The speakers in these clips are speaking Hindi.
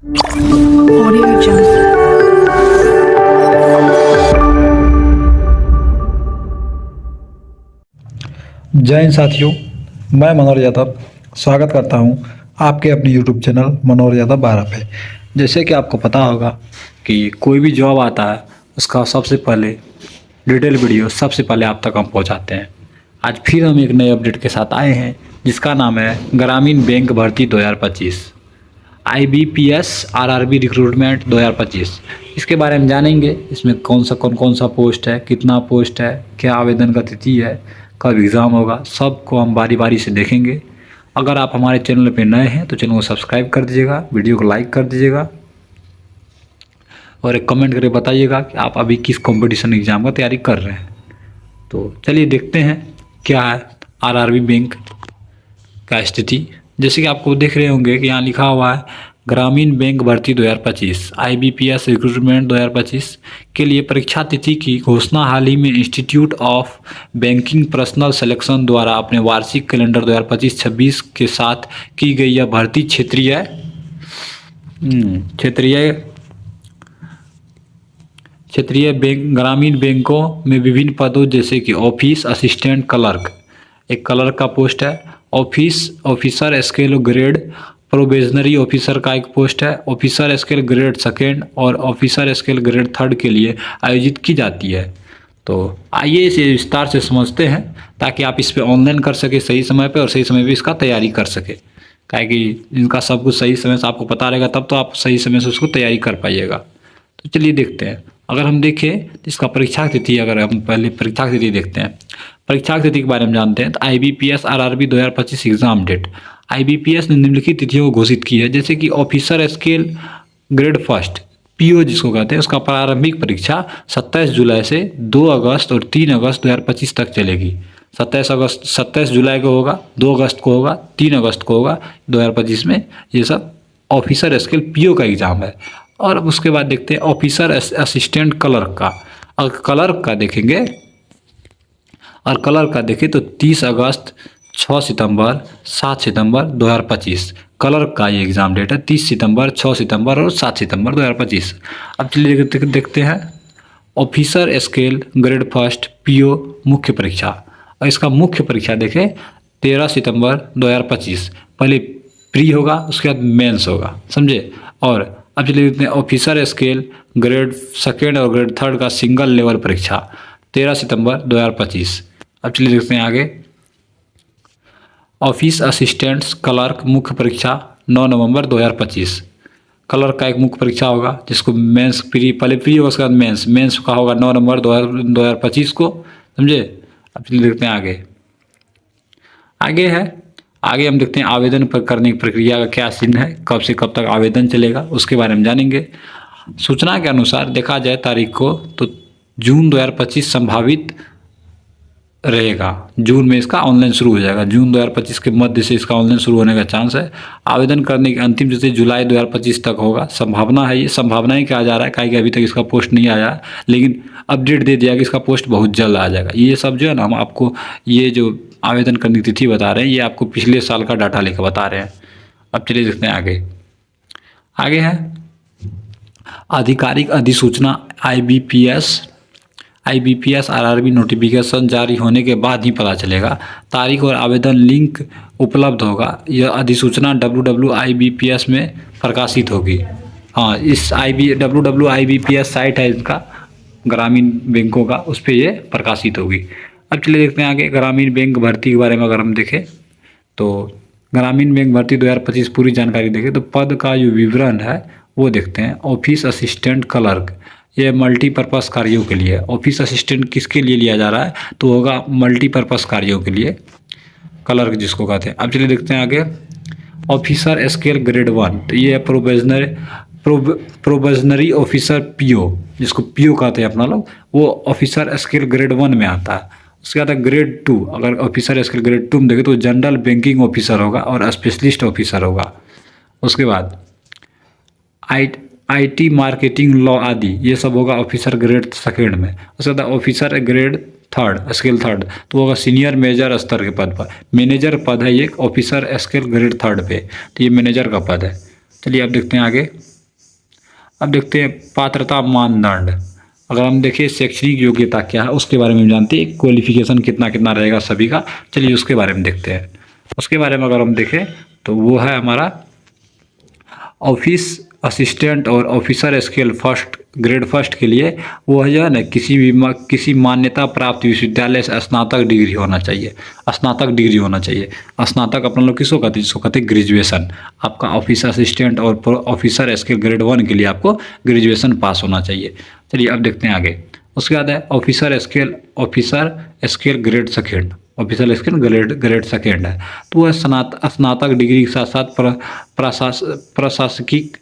Audio Jungle. जय हिंद साथियों, मैं मनोहर यादव स्वागत करता हूं आपके अपने YouTube चैनल मनोहर यादव 12 पे। जैसे कि आपको पता होगा कि कोई भी जॉब आता है उसका सबसे पहले डिटेल वीडियो सबसे पहले आप तक हम पहुंचाते हैं। आज फिर हम एक नए अपडेट के साथ आए हैं जिसका नाम है ग्रामीण बैंक भर्ती 2025 IBPS RRB रिक्रूटमेंट 2025। इसके बारे में जानेंगे, इसमें कौन कौन सा पोस्ट है, कितना पोस्ट है, क्या आवेदन का तिथि है, कब एग्ज़ाम होगा, सबको हम बारी बारी से देखेंगे। अगर आप हमारे चैनल पे नए हैं तो चैनल को सब्सक्राइब कर दीजिएगा, वीडियो को लाइक कर दीजिएगा और एक कमेंट करके बताइएगा कि आप अभी किस कंपटीशन एग्ज़ाम का तैयारी कर रहे हैं। तो चलिए देखते हैं क्या है RRB बैंक का स्थिति। जैसे कि आपको देख रहे होंगे कि यहाँ लिखा हुआ है ग्रामीण बैंक भर्ती 2025 IBPS रिक्रूटमेंट 2025 के लिए परीक्षा तिथि की घोषणा हाल ही में institute of banking personal selection द्वारा अपने वार्षिक कैलेंडर 2025-26 के साथ की गई। यह भर्ती क्षेत्रीय बैंक ग्रामीण बैंकों में विभिन्न पदों जैसे कि ऑफिस असिस्टेंट क्लर्क, एक क्लर्क का पोस्ट है, office officer scale grade probationary officer का एक पोस्ट है, ऑफिसर स्केल ग्रेड सेकेंड और ऑफिसर स्केल ग्रेड थर्ड के लिए आयोजित की जाती है। तो आइए इसे विस्तार से समझते हैं ताकि आप इस पर ऑनलाइन कर सके सही समय पे और सही समय पे इसका तैयारी कर सके। काहे कि इनका सब कुछ सही समय से आपको पता रहेगा तब तो आप सही समय से उसको तैयारी कर पाइएगा। तो चलिए देखते हैं। अगर हम देखें तो इसका परीक्षा तिथि, अगर हम पहले परीक्षा तिथि देखते हैं, परीक्षा तिथि के बारे में जानते हैं तो IBPS RRB 2025 exam date. IBPS ने निम्नलिखित तिथियों को घोषित की है, जैसे कि officer scale grade first PO जिसको कहते हैं, उसका प्रारंभिक परीक्षा 27 जुलाई से 2 अगस्त और 3 अगस्त 2025 तक चलेगी। 27 जुलाई को होगा, 2 अगस्त को होगा, 3 अगस्त को होगा 2025 में। ये सब ऑफिसर स्केल PO का एग्ज़ाम है। और उसके बाद देखते हैं ऑफिसर असिस्टेंट क्लर्क का। अगर क्लर्क का देखेंगे और क्लर्क का देखें तो 30 अगस्त, 6 सितंबर, 7 सितंबर 2025 क्लर्क का ये एग्ज़ाम डेट है। 30 सितंबर, 6 सितंबर और 7 सितंबर 2025। अब चलिए देखते हैं officer scale grade first PO मुख्य परीक्षा। और इसका मुख्य परीक्षा देखें 13 सितंबर 2025। पहले प्री होगा, उसके बाद मेंस होगा, समझे। और अब चलिए देखते हैं ऑफिसर स्केल ग्रेड सेकेंड और ग्रेड थर्ड का सिंगल लेवल परीक्षा 13 सितंबर 2025। अब चलिए देखते हैं आगे ऑफिस असिस्टेंट्स क्लर्क मुख्य परीक्षा 9 नवंबर 2025। क्लर्क का एक मुख्य परीक्षा होगा जिसको मेंस पहले प्री होगा, उसके बाद मेंस का होगा 9 नवंबर 2025 को, समझे। अब चलिए देखते हैं आगे हम देखते हैं आवेदन पर करने की प्रक्रिया का क्या सीन है, कब से कब तक आवेदन चलेगा उसके बारे में जानेंगे। सूचना के अनुसार देखा जाए तारीख को तो जून 2025 संभावित रहेगा। जून में इसका ऑनलाइन शुरू हो जाएगा। जून 2025 के मध्य से इसका ऑनलाइन शुरू होने का चांस है। आवेदन करने की अंतिम तिथि जुलाई 2025 तक होगा। संभावना है, ये संभावना ही कहा जा रहा है काहे कि अभी तक इसका पोस्ट नहीं आया है, लेकिन अपडेट दे दिया कि इसका पोस्ट बहुत जल्द आ जाएगा। ये सब जो है ना, हम आपको ये जो आवेदन करने की तिथि बता रहे हैं ये आपको पिछले साल का डाटा लेकर बता रहे हैं। अब चलिए देखते हैं आगे है आधिकारिक अधिसूचना IBPS RRB नोटिफिकेशन जारी होने के बाद ही पता चलेगा। तारीख और आवेदन लिंक उपलब्ध होगा। यह अधिसूचना WWIBPS में प्रकाशित होगी। हाँ, इस WWIBPS साइट है इनका ग्रामीण बैंकों का, उस पर ये प्रकाशित होगी। अब चलिए देखते हैं आगे ग्रामीण बैंक भर्ती के बारे में। अगर हम देखें तो ग्रामीण बैंक भर्ती 2025 पूरी जानकारी देखें तो पद का जो विवरण है वो देखते हैं। ऑफिस असिस्टेंट क्लर्क, ये मल्टीपर्पज़ कार्यों के लिए। ऑफिस असिस्टेंट किसके लिए लिया जा रहा है तो होगा मल्टीपर्पज़ कार्यों के लिए, क्लर्क जिसको कहते हैं। अब चलिए देखते हैं आगे ऑफिसर स्केल ग्रेड 1, तो ये प्रोबेशनरी ऑफिसर PO जिसको PO कहते हैं अपना लोग, वो ऑफिसर स्केल ग्रेड 1 में आता है। उसके बाद ग्रेड 2, अगर ऑफिसर स्केल ग्रेड 2 में देखें तो जनरल बैंकिंग ऑफिसर होगा और स्पेशलिस्ट ऑफिसर होगा। उसके बाद IT मार्केटिंग लॉ आदि ये सब होगा ऑफिसर ग्रेड सेकेंड में। उसके बाद officer grade third scale third तो होगा सीनियर मेजर स्तर के पद पर। मैनेजर पद है ये ऑफिसर स्केल ग्रेड थर्ड पे, तो ये मैनेजर का पद है। चलिए अब देखते हैं आगे अब देखते हैं पात्रता मानदंड। अगर हम देखें शैक्षणिक योग्यता क्या है उसके बारे में जानते हैं, क्वालिफिकेशन कितना कितना रहेगा सभी का। चलिए उसके बारे में देखते हैं। उसके बारे में अगर हम देखें तो वो है हमारा ऑफिस असिस्टेंट और officer scale first grade first के लिए वो है जो है ना किसी मान्यता प्राप्त विश्वविद्यालय से स्नातक डिग्री होना चाहिए। स्नातक डिग्री होना चाहिए। स्नातक अपना लोग किसको कहते हैं? जिसको कहते हैं ग्रेजुएशन। आपका ऑफिस असिस्टेंट और ऑफिसर स्केल ग्रेड 1 के लिए आपको ग्रेजुएशन पास होना चाहिए। चलिए अब देखते हैं आगे। उसके बाद है officer scale grade second. Officer scale grade second है तो वह स्नातक डिग्री के साथ साथ प्रशासनिक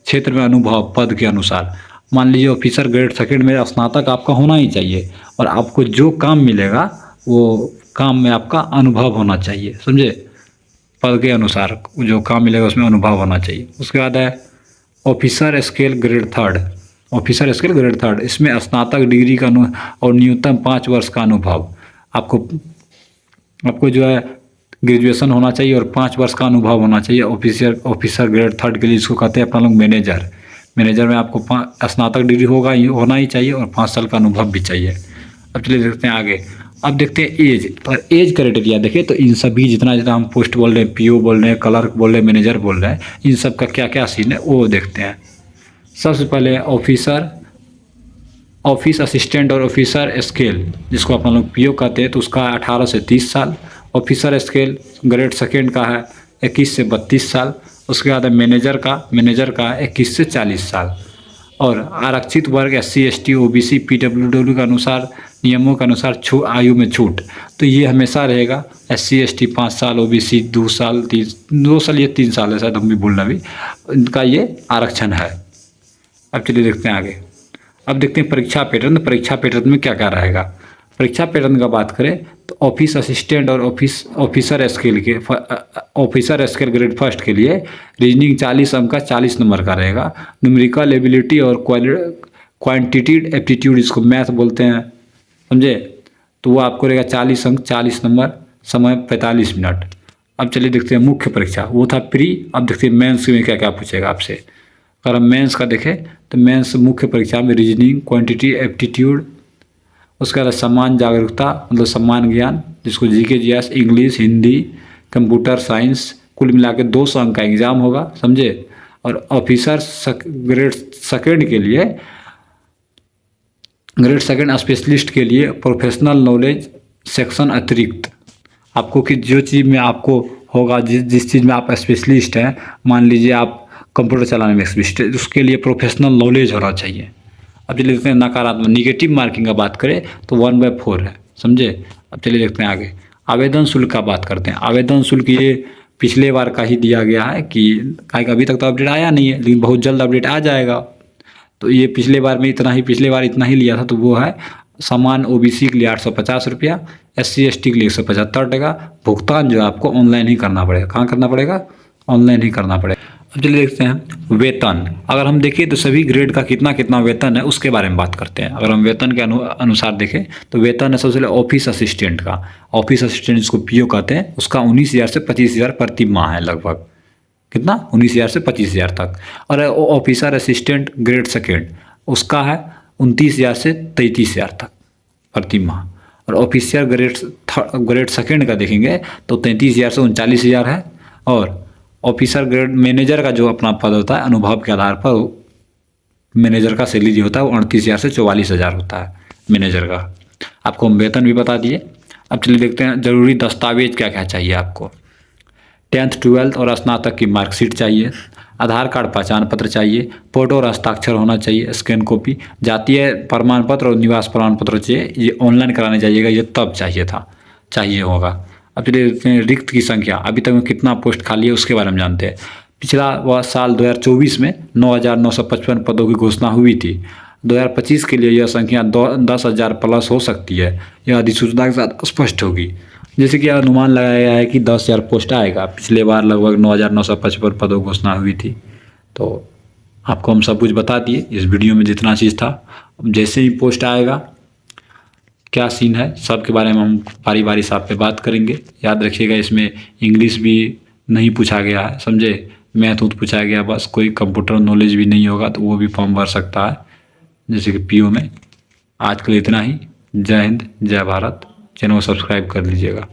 क्षेत्र में अनुभव पद के अनुसार। मान लीजिए ऑफिसर ग्रेड सेकेंड में स्नातक आपका होना ही चाहिए और आपको जो काम मिलेगा वो काम में आपका अनुभव होना चाहिए, समझे? पद के अनुसार जो काम मिलेगा उसमें अनुभव होना चाहिए। उसके बाद है officer scale grade third. Officer scale grade third, इसमें स्नातक डिग्री का और न्यूनतम 5 वर्ष का अनुभव। आपको जो है ग्रेजुएशन होना चाहिए और 5 वर्ष का अनुभव होना चाहिए। ऑफिसर ग्रेड थर्ड के लिए इसको कहते हैं अपना लोग मैनेजर में आपको स्नातक डिग्री होना ही चाहिए और 5 साल का अनुभव भी चाहिए। अब चलिए देखते हैं आगे। अब देखते हैं एज। और एज क्राइटेरिया देखें तो इन सभी जितना हम पोस्ट बोल रहे हैं, पीओ बोल रहे हैं, क्लर्क बोल रहे हैं, मैनेजर बोल रहे हैं, इन सब का क्या क्या सीन है वो देखते हैं। सबसे पहले ऑफिस असिस्टेंट और ऑफिसर स्केल जिसको अपना लोग पीओ कहते हैं तो उसका 18 से 30 साल। ऑफिसर स्केल ग्रेड सेकेंड का है 21 से 32 साल। उसके बाद मैनेजर का 21 से 40 साल। और आरक्षित वर्ग SC ST OBC PWW के अनुसार नियमों के अनुसार आयु में छूट तो ये हमेशा रहेगा। SC ST 5 साल, OBC 2 साल, 2 साल ये 3 साल है शायद, हम भी बोलना भी, इनका ये आरक्षण है। अब चलिए देखते हैं आगे। अब देखते हैं परीक्षा पैटर्न। परीक्षा पैटर्न में क्या क्या रहेगा। परीक्षा पैटर्न का बात करें तो ऑफिस असिस्टेंट और ऑफिसर स्केल ग्रेड फर्स्ट के लिए रीजनिंग 40 अंक का 40 नंबर का रहेगा। न्यूमेरिकल एबिलिटी और क्वांटिटेटिव एप्टीट्यूड, इसको मैथ बोलते हैं, समझे? तो वो आपको रहेगा 40 अंक 40 नंबर, समय 45 मिनट। अब चलिए देखते हैं मुख्य परीक्षा, वो था प्री। अब देखते हैं मेंस में क्या क्या पूछेगा आपसे। अगर हम मेंस का देखें तो मेंस मुख्य परीक्षा में रीजनिंग, क्वांटिटी, एप्टीट्यूड, उसके बाद सम्मान जागरूकता मतलब सम्मान ज्ञान जिसको GK GS, English, Hindi, computer science, कुल मिला के 200 अंक का एग्जाम होगा, समझे? और ऑफिसर ग्रेड सेकेंड के लिए ग्रेड सेकेंड स्पेशलिस्ट के लिए प्रोफेशनल नॉलेज सेक्शन अतिरिक्त आपको कि जो चीज़ में आपको होगा, जिस चीज़ में आप स्पेशलिस्ट हैं, मान लीजिए आप कंप्यूटर चलाने में स्पेशलिस्ट है, उसके लिए प्रोफेशनल नॉलेज होना चाहिए। अब चलिए देखते हैं नकारात्मक निगेटिव मार्किंग का बात करें तो 1/4 है, समझे? अब चलिए देखते हैं आगे। आवेदन शुल्क का बात करते हैं। आवेदन शुल्क ये पिछले बार का ही दिया गया है कि अभी तक तो अपडेट आया नहीं है लेकिन बहुत जल्द अपडेट आ जाएगा। तो ये पिछले बार इतना ही लिया था। तो वो है समान OBC के लिए 850 रुपया, SC ST के लिए 175 टका। भुगतान जो है आपको ऑनलाइन ही करना पड़ेगा। कहाँ करना पड़ेगा? ऑनलाइन ही करना पड़ेगा। अब चलिए देखते हैं वेतन। अगर हम देखें तो सभी ग्रेड का कितना कितना वेतन है उसके बारे में बात करते हैं। अगर हम वेतन के अनुसार देखें तो वेतन है सबसे पहले ऑफिस असिस्टेंट का। ऑफिस असिस्टेंट जिसको PO कहते हैं उसका 19,000 से 25,000 प्रति माह है लगभग। कितना? 19,000 से 25,000 तक। और ऑफिसर असिस्टेंट ग्रेड सेकेंड उसका है 29,000 से 33,000 तक प्रति माह। और ऑफिसर ग्रेड सेकेंड का देखेंगे तो 33,000 से 39,000 है। और ऑफिसर ग्रेड मैनेजर का जो अपना पद होता है अनुभव के आधार पर मैनेजर का सैलरी होता है वो 38,000 से 44,000 होता है मैनेजर का। आपको हम वेतन भी बता दिए। अब चलिए देखते हैं जरूरी दस्तावेज क्या क्या चाहिए आपको। 10th 12th और स्नातक की मार्कशीट चाहिए, आधार कार्ड पहचान पत्र चाहिए, फोटो और हस्ताक्षर होना चाहिए, स्कैन कॉपी, जातीय प्रमाण पत्र और निवास प्रमाण पत्र चाहिए। ये ऑनलाइन कराने जाइएगा, ये तब चाहिए होगा। अब चलिए देखते हैं रिक्त की संख्या। अभी तक में कितना पोस्ट खाली है उसके बारे में जानते हैं। पिछला वह साल 2024 में 9,955 पदों की घोषणा हुई थी। 2025 के लिए यह संख्या 10,000 प्लस हो सकती है। यह अधिसूचना के साथ स्पष्ट होगी। जैसे कि अनुमान लगाया गया है कि 10,000 पोस्ट आएगा। पिछले बार लगभग 9,955 पदों की घोषणा हुई थी। तो आपको हम सब कुछ बता दिए इस वीडियो में जितना चीज़ था। जैसे ही पोस्ट आएगा क्या सीन है सब के बारे में हम बारी बारी से आप पे बात करेंगे। याद रखिएगा इसमें इंग्लिश भी नहीं पूछा गया है, समझे? मैथ उथ पूछा गया, बस कोई कंप्यूटर नॉलेज भी नहीं होगा तो वो भी फॉर्म भर सकता है, जैसे कि पीओ में। आज के लिए इतना ही। जय हिंद, जय भारत। चैनल को सब्सक्राइब कर लीजिएगा।